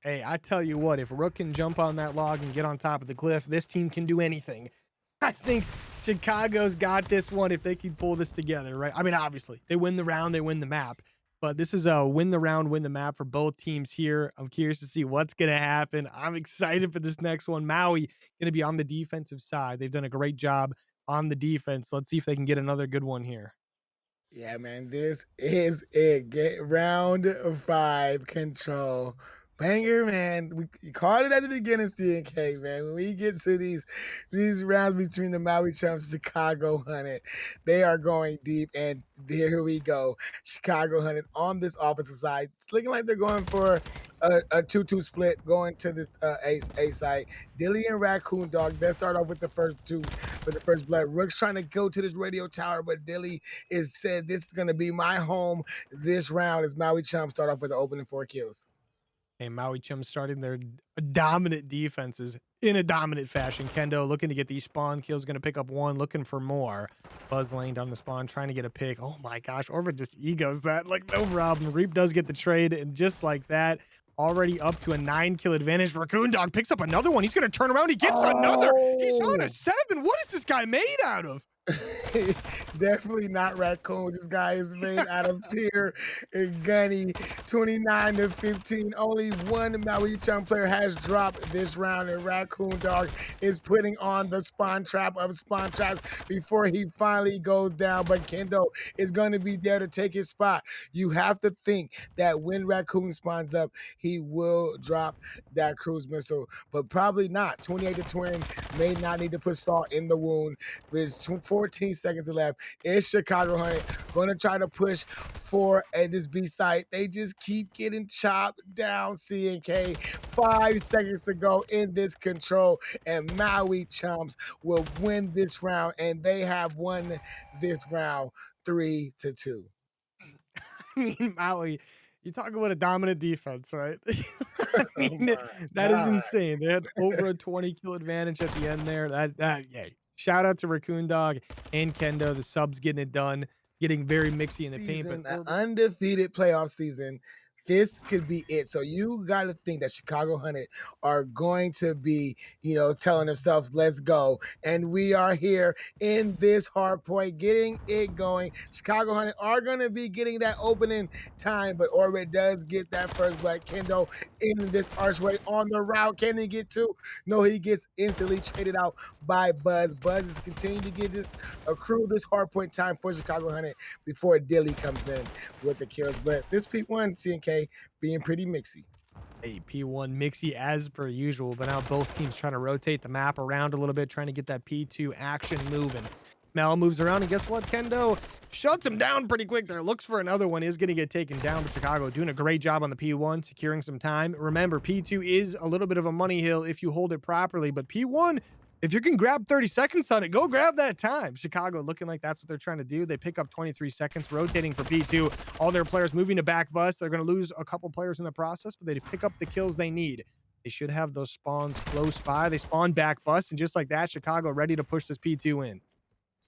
Hey, I tell you what, if Rook can jump on that log and get on top of the cliff, this team can do anything. I think Chicago's got this one if they can pull this together, right? I mean, obviously, they win the round, they win the map. But this is a win the round, win the map for both teams here. I'm curious to see what's going to happen. I'm excited for this next one. Maui going to be on the defensive side. They've done a great job on the defense. Let's see if they can get another good one here. Yeah, man, this is it. Get round 5 control. Banger, man. You called it at the beginning, CNK, man. When we get to these rounds between the Maui Chums Chicago 100, they are going deep, and there we go. Chicago 100 on this offensive side. It's looking like they're going for a 2-2 split going to this A side. Dilly and Raccoon Dog, they start off with the first 2, with the first blood. Rook's trying to go to this radio tower, but Dilly is said this is going to be my home this round as Maui Chums start off with the opening 4 kills. And Maui Chums starting their dominant defenses in a dominant fashion. Kendo looking to get these spawn kills, going to pick up 1, looking for more. Buzz laying down the spawn, trying to get a pick. Oh my gosh, Orbit just egos that like no problem. Reap does get the trade, and just like that, already up to a 9-kill advantage. Raccoon Dog picks up another one. He's going to turn around. He gets another. He's on a 7. What is this guy made out of? Definitely not Raccoon. This guy is made out of pure and gunny. 29-15. Only one Maui Chum player has dropped this round, and Raccoon Dog is putting on the spawn trap of spawn traps before he finally goes down. But Kendo is going to be there to take his spot. You have to think that when Raccoon spawns up, he will drop that cruise missile, but probably not. 28-20 may not need to put salt in the wound. There's 14 seconds left. It's Chicago 100 going to try to push for this B site. They just keep getting chopped down, CNK. 5 seconds to go in this control, and Maui Chums will win this round, and they have won this round 3-2. I mean, Maui You talk about a dominant defense, right? I Oh mean, my that is god. insane. They had over a 20 kill advantage at the end there. Yay. Shout out to Raccoon Dog and Kendo, the subs getting it done, getting very mixy in the paint. But Season, an Orbit, undefeated playoff season. This could be it. So you got to think that Chicago Hunted are going to be, telling themselves, "Let's go!" And we are here in this hard point, getting it going. Chicago Hunted are going to be getting that opening time, but Orbit does get that first blood. Kendo in this archway on the route. Can he get two? No, he gets instantly traded out by Buzz. Buzz is continuing to get this accrue this hard point time for Chicago Hunted before Dilly comes in with the kills. But this P1 CNK being pretty mixy. a P1 mixy as per usual. But now both teams trying to rotate the map around a little bit, trying to get that P2 action moving. Mel moves around, and guess what? Kendo shuts him down pretty quick there. Looks for another one, is going to get taken down. But Chicago doing a great job on the P1, securing some time. Remember, P2 is a little bit of a money hill if you hold it properly. But P1, if you can grab 30 seconds on it, go grab that time. Chicago looking like that's what they're trying to do. They pick up 23 seconds, rotating for P2. All their players moving to back bus. They're going to lose a couple players in the process, but they pick up the kills they need. They should have those spawns close by. They spawn back bus, and just like that, Chicago ready to push this P2 in.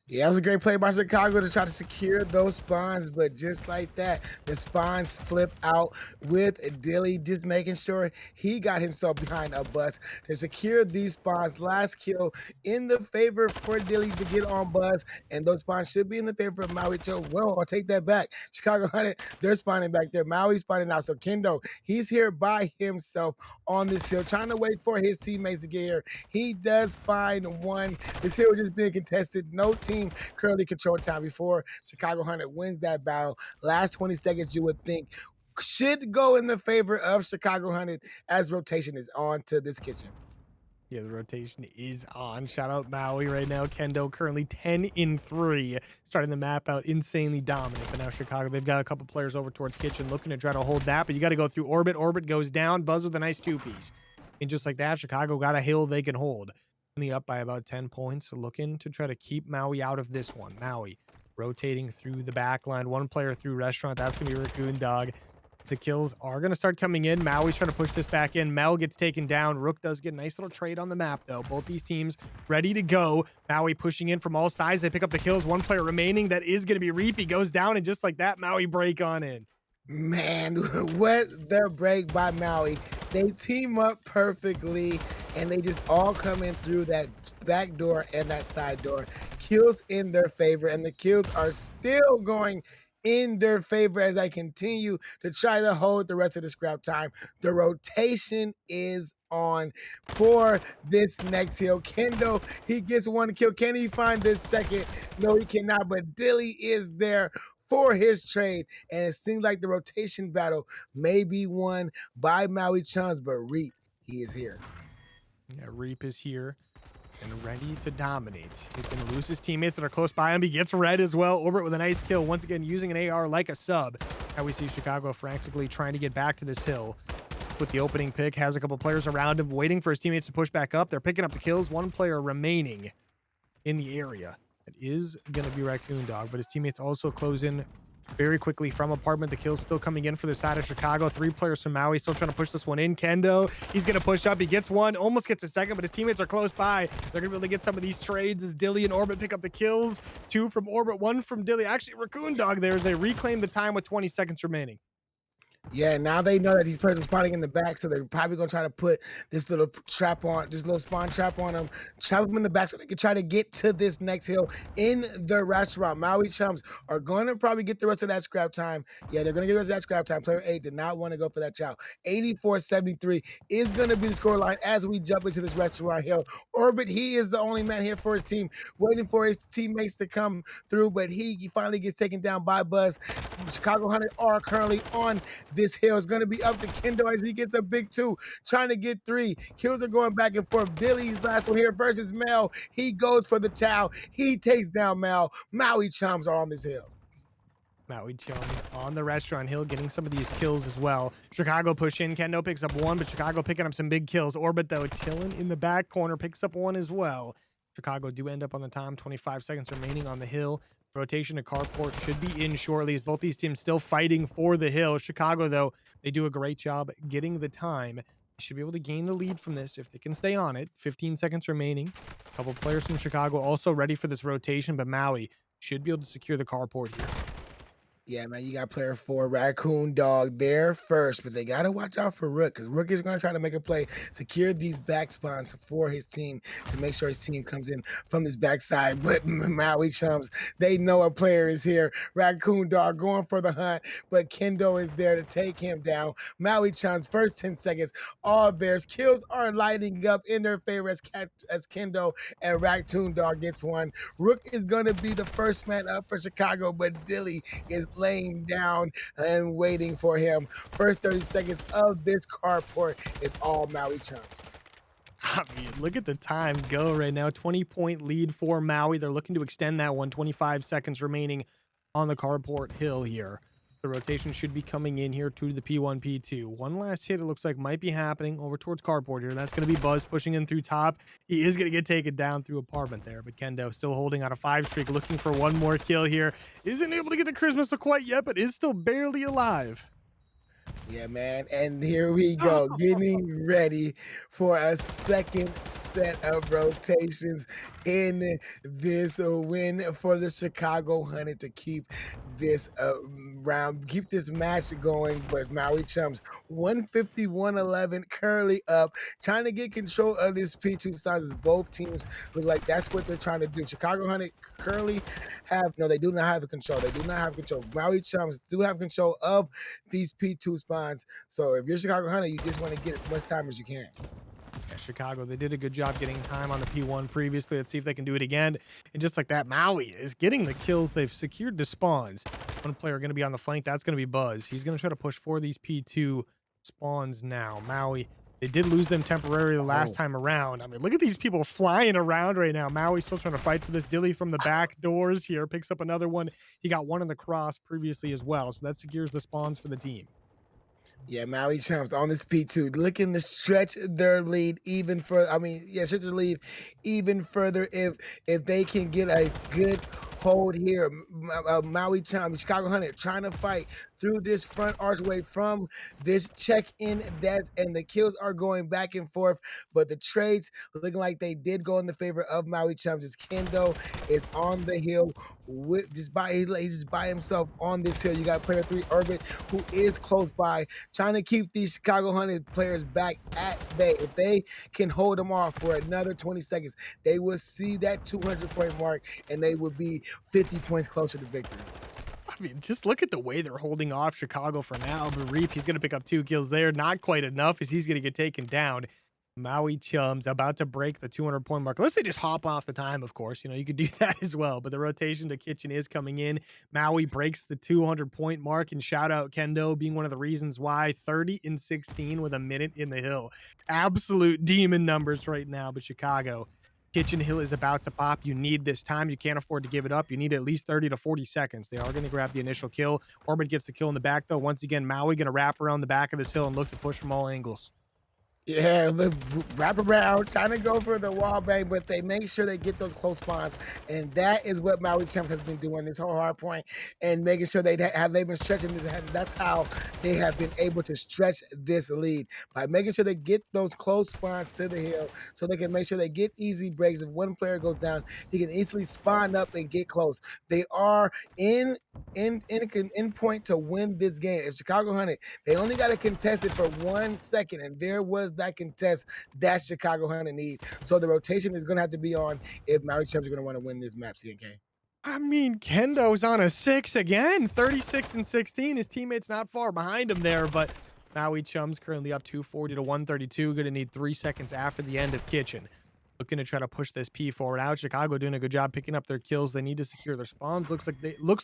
Yeah, it was a great play by Chicago to try to secure those spawns, but just like that, the spawns flip out with Dilly just making sure he got himself behind a bus to secure these spawns. Last kill in the favor for Dilly to get on bus, and those spawns should be in the favor of Maui Chums. Well, I'll take that back. Chicago Hunted, they're spawning back there. Maui's spawning out. So Kendo, he's here by himself on this hill, trying to wait for his teammates to get here. He does find one. This hill just being contested. No team currently control time before Chicago Hunted wins that battle. Last 20 seconds, you would think, should go in the favor of Chicago Hunted as rotation is on to this kitchen. Yeah, the rotation is on. Shout out Maui right now. Kendo currently 10-3, starting the map out insanely dominant. But now Chicago, they've got a couple players over towards kitchen looking to try to hold that, but you got to go through Orbit. Orbit goes down. Buzz with a nice two-piece. And just like that, Chicago got a hill they can hold. Only up by about 10 points, looking to try to keep Maui out of this one. Maui rotating through the back line. One player through restaurant. That's going to be Raccoon Dog. The kills are going to start coming in. Maui's trying to push this back in. Mel gets taken down. Rook does get a nice little trade on the map, though. Both these teams ready to go. Maui pushing in from all sides. They pick up the kills. One player remaining. That is going to be Reap. He goes down, and just like that, Maui break on in. Man, what the break by Maui. They team up perfectly, and they just all come in through that back door and that side door. Kills in their favor, and the kills are still going in their favor as I continue to try to hold the rest of the scrap time. The rotation is on for this next hill. Kendo, he gets one kill. Can he find this second? No, he cannot, but Dilly is there for his trade, and it seems like the rotation battle may be won by Maui Chums, but Reap, he is here. Yeah, Reap is here and ready to dominate. He's going to lose his teammates that are close by him. He gets red as well. Orbit with a nice kill. Once again, using an AR like a sub. Now we see Chicago frantically trying to get back to this hill. With the opening pick, has a couple players around him, waiting for his teammates to push back up. They're picking up the kills. One player remaining in the area. It is going to be Raccoon Dog, but his teammates also close in very quickly from apartment. The kills still coming in for the side of Chicago. 3 players from Maui still trying to push this one in. Kendo, he's going to push up. He gets one, almost gets a second, but his teammates are close by. They're going to be able to get some of these trades as Dilly and Orbit pick up the kills. 2 from Orbit, 1 from Dilly. Actually, Raccoon Dog there as they reclaim the time with 20 seconds remaining. Yeah, now they know that these players are spawning in the back, so they're probably gonna try to put this little trap on, this little spawn trap on them, trap them in the back so they can try to get to this next hill in the restaurant. Maui Chums are going to probably get the rest of that scrap time. Yeah, they're gonna get the rest of that scrap time. Player 8 did not want to go for that chow. 84-73 is gonna be the scoreline as we jump into this restaurant hill. Orbit, he is the only man here for his team, waiting for his teammates to come through, but he finally gets taken down by Buzz. Chicago Hunted are currently on this hill. Is going to be up to Kendo as he gets a big 2, trying to get 3. Kills are going back and forth. Dilly's last one here versus Mel. He goes for the chow. He takes down Mel. Maui Chums are on this hill. Maui Chums on the restaurant hill, getting some of these kills as well. Chicago push in. Kendo picks up 1, but Chicago picking up some big kills. Orbit, though, chilling in the back corner, picks up 1 as well. Chicago do end up on the time. 25 seconds remaining on the hill. Rotation to carport should be in shortly, as both these teams still fighting for the hill. Chicago, though, they do a great job getting the time. They should be able to gain the lead from this if they can stay on it. 15 seconds remaining. A couple players from Chicago also ready for this rotation, but Maui should be able to secure the carport here. Yeah, man, you got player 4, Raccoon Dog there first, but they got to watch out for Rook because Rook is going to try to make a play, secure these back spawns for his team to make sure his team comes in from this backside. But Maui Chums, they know a player is here. Raccoon Dog going for the hunt, but Kendo is there to take him down. Maui Chums, first 10 seconds, all theirs. Kills are lighting up in their favor as Kendo and Raccoon Dog gets one. Rook is going to be the first man up for Chicago, but Dilly is laying down and waiting for him. First 30 seconds of this carport is all Maui Chums. I mean, look at the time go right now. 20-point lead for Maui. They're looking to extend that one. 25 seconds remaining on the carport hill here. The rotation should be coming in here to the P1, P2. One last hit, it looks like, might be happening over towards carport here. That's going to be Buzz pushing in through top. He is going to get taken down through apartment there, but Kendo still holding on a 5 streak, looking for one more kill here. Isn't able to get the Christmas quite yet, but is still barely alive. Yeah, man. And here we go, getting ready for a second set of rotations in this win for the Chicago Hunted to keep this round, keep this match going. But Maui Chums, 150-111, currently up, trying to get control of this P2 signs as both teams look like that's what they're trying to do. Chicago Hunted currently no, they do not have the control. They do not have control. Maui Chums do have control of these P2 spawns. So if you're Chicago Hunter, you just want to get as much time as you can. Yeah, Chicago, they did a good job getting time on the P1 previously. Let's see if they can do it again. And just like that, Maui is getting the kills. They've secured the spawns. One player going to be on the flank. That's going to be Buzz. He's going to try to push for these P2 spawns now. Maui, they did lose them temporarily the last time around. I mean, look at these people flying around right now. Maui still trying to fight for this. Dilly from the back doors here picks up another one. He got one in the cross previously as well. So that secures the spawns for the team. Yeah, Maui Chums on this P2 looking to stretch their lead even further. I mean, yeah, stretch their lead even further if they can get a good hold here. Maui Chums, Chicago Hunted trying to fight through this front archway from this check-in desk, and the kills are going back and forth, but the trades looking like they did go in the favor of Maui Chums. As Kendo is on the hill with he's just by himself on this hill. You got player 3 Orbit, who is close by, trying to keep these Chicago Hunted players back at bay. If they can hold them off for another 20 seconds, they will see that 200-point mark, and they would be 50 points closer to victory. I mean, just look at the way they're holding off Chicago for now. But Reap, he's going to pick up 2 kills there. Not quite enough as he's going to get taken down. Maui Chums about to break the 200-point mark. Let's say just hop off the time, of course. You know, you could do that as well. But the rotation to Kitchen is coming in. Maui breaks the 200-point mark. And shout out Kendo being one of the reasons why. 30-16 with a minute in the hill. Absolute demon numbers right now. But Chicago, Kitchen Hill is about to pop. You need this time. You can't afford to give it up. You need at least 30 to 40 seconds. They are going to grab the initial kill. Orbit gets the kill in the back, though. Once again, Maui going to wrap around the back of this hill and look to push from all angles. Yeah, wrap around, trying to go for the wall bang, but they make sure they get those close spawns, and that is what Maui Chums has been doing this whole hard point, and making sure they've been stretching this. That's how they have been able to stretch this lead, by making sure they get those close spawns to the hill, so they can make sure they get easy breaks. If one player goes down, he can easily spawn up and get close. They are in point to win this game. If Chicago Hunted, they only got to contest it for 1 second, and there was that contest that Chicago Hunted need. So the rotation is going to have to be on if Maui Chums are going to want to win this map, CNK. I mean, Kendo's on a 6 again, 36-16. His teammates not far behind him there, but Maui Chums currently up 240 to 132. Going to need 3 seconds after the end of Kitchen. Looking to try to push this P forward out. Chicago doing a good job picking up their kills. They need to secure their spawns. Looks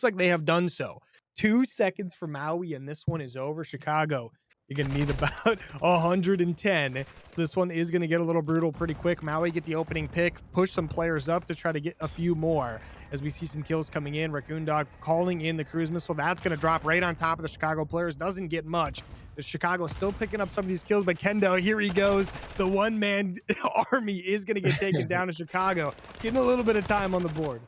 like they have done so. 2 seconds for Maui, and this one is over. Chicago, you're going to need about 110. This one is going to get a little brutal pretty quick. Maui get the opening pick, push some players up to try to get a few more. As we see some kills coming in, Raccoon Dog calling in the cruise missile. That's going to drop right on top of the Chicago players. Doesn't get much. The Chicago still picking up some of these kills, but Kendo, here he goes. The one-man army is going to get taken down in Chicago. Getting a little bit of time on the board.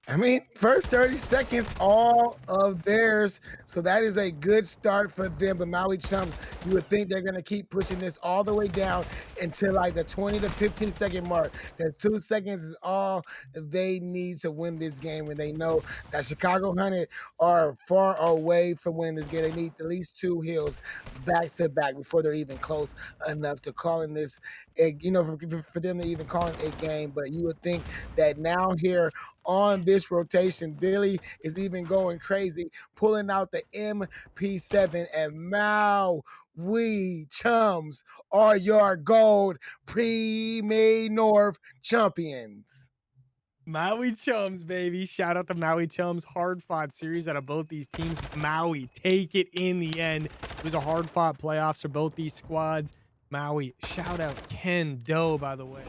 I mean, first 30 seconds, all of theirs. So that is a good start for them. But Maui Chums, you would think they're going to keep pushing this all the way down until like the 20 to 15-second mark. Because 2 seconds is all they need to win this game. And they know that Chicago Hunted are far away from winning this game. They need at least 2 hills back to back before they're even close enough to calling this, for them to even call it a game. But you would think that now here on this rotation. Dilly is even going crazy, pulling out the MP7 and Maui Chums are your Gold Premade North champions. Maui Chums, baby. Shout out to Maui Chums. Hard fought series out of both these teams. Maui take it in the end. It was a hard fought playoffs for both these squads. Maui, shout out Ken Doe, by the way.